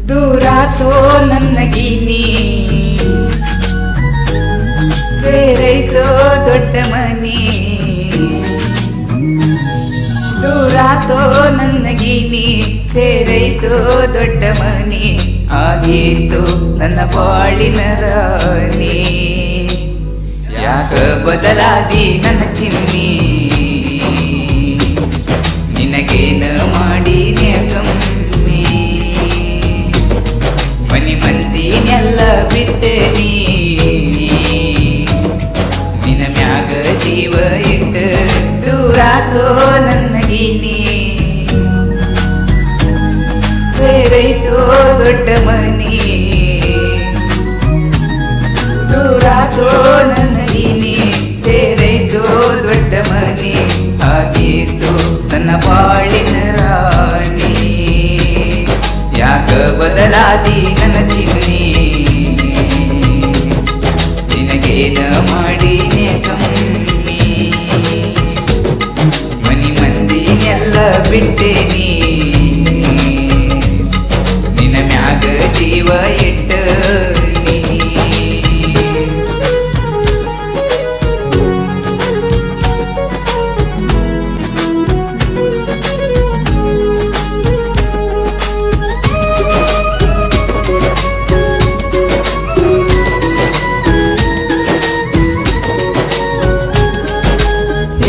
ದೂರಾತೋ ನನ್ನ ಗಿನಿ ಸೇರೈತೋ ದೊಡ್ಡ ಮನಿ. ದೂರಾತೋ ನನ್ನ ಗಿನಿ ಸೇರೈತೋ ದೊಡ್ಡ ಮನಿ. ಆಗೀತು ನನ್ನ ಬಾಳಿನ ರಾಣಿ, ಯಾಕ ಬದಲಾದಿ ನನ್ನ ಚಿನ್ನಿ. ನಿನಗೇನ ಮಾಡಿನ್ಯ ಕಮ್ಮಿ, ಮನಿ ಮಂದಿನೆಲ್ಲ ಬಿಟ್ಟನಿ. ನಿನ ಮ್ಯಾಗ ಜೀವ ಇಟ್ಟ ದೂರಾತೋ ನನ್ನ ಗಿನಿ ಸೇರೈತೋ ದೊಡ್ಡ ಮನಿ. ದೂರಾತೋ ನನ್ನ ಗಿನಿ ಸೇರೈತೋ ದೊಡ್ಡ ಮನಿ. ಆಗಿತ್ತು ನನ್ನ ಬಾಳಿನ ರಾಣಿ, ಯಾಕ ಬದಲಾದಿ ನನ್ನ ಚಿನ್ನಿ. ನಿನಗೇನ ಮಾಡಿನ್ಯ ಕಮ್ಮಿ, ಮನಿ ಮಂದಿನೆಲ್ಲ ಬಿಟ್ಟೇನಿ. ನಿನ ಮ್ಯಾಗ ಜೀವ ಇಟ್ಟನಿ.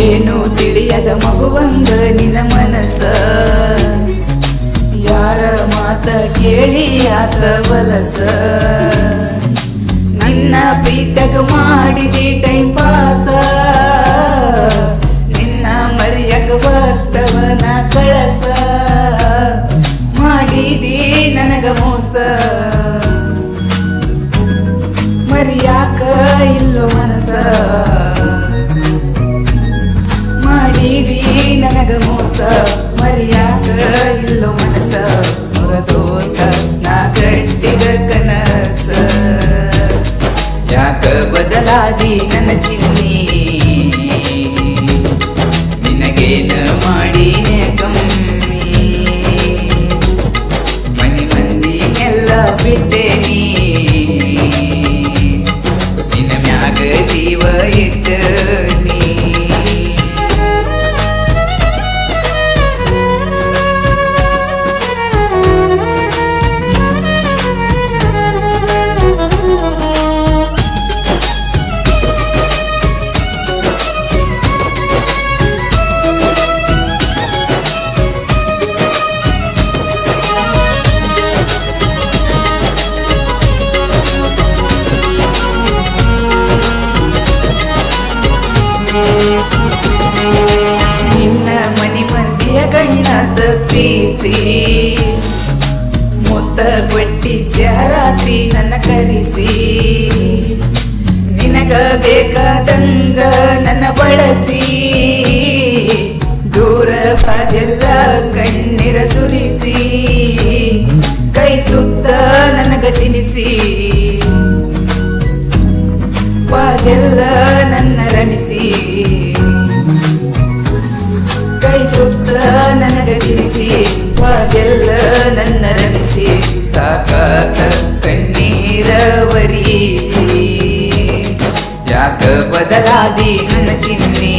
ಏನು ತಿಳಿಯದ ಮಗುವಂಗ ನಿನ್ನ ಮನಸ, ಯಾರ ಮಾತ ಕೇಳಿ ಆತ ವಲಸ. ನಿನ್ನ ಪ್ರೀತಗ ಮಾಡಿದಿ ಟೈಮ್ ಪಾಸ, ನಿನ್ನ ಮರಿಯಗ ಬರ್ತವನ ಕಳಸ. ಮಾಡಿದಿ ನನಗ ಮೋಸ, ಮರಿಯಾಕ ಇಲ್ಲೋ ಮನಸ. ಮಾಡಿದಿ ನನಗ ಮೋಸ, ಮರಿಯಾಕ ಇಲ್ಲೋ ಮನಸ. ಮುರದೋತ ನಾ ಗಟ್ಟಿದ ಕನಸ, ಯಾಕ ಬದಲಾದಿ ನನ್ನ ಚಿನ್ನಿ. ನಿನಗೇನ ಮಾಡಿನ್ಯ ಕಮ್ಮಿ, ಮನಿ ಮಂದಿನೆಲ್ಲ ಬಿಟ್ಟೇನಿ. ನಿನ ಮ್ಯಾಗ ಜೀವ ಇಟ್ಟನಿ. ನಿನ್ನ ಮನಿ ಮಂದಿಯ ಗಣ್ಣ ತಪ್ಪಿಸಿ, ಮುತ್ತ ಕೊಟ್ಟಿದ್ದ ರಾತ್ರಿ ನನ್ನ ಕರೆಸಿ. ನಿನಗ ಬೇಕಾದಂಗ ನನ್ನ ಬಳಸಿ, ದೂರ ಬಾದೆಲ್ಲ ಕಣ್ಣೀರ ಸುರಿಸಿ. ಕೈ ತುತ್ತ ನನಗ ತಿನಿಸಿ, ಬಾದೆಲ್ಲ ನನ್ನ ರಮಿಸಿ. ಕೈ ತುತ್ತ ನನಗ ತಿನಿಸಿ, ಬಾದೆಲ್ಲ ನನ್ನ ರಮಿಸಿ. ಸಾಕಾತ ಕಣ್ಣೀರ ವರಿಸಿ, ಯಾಕ ಬದಲಾದಿ ನನ್ನ ಚಿನ್ನಿ.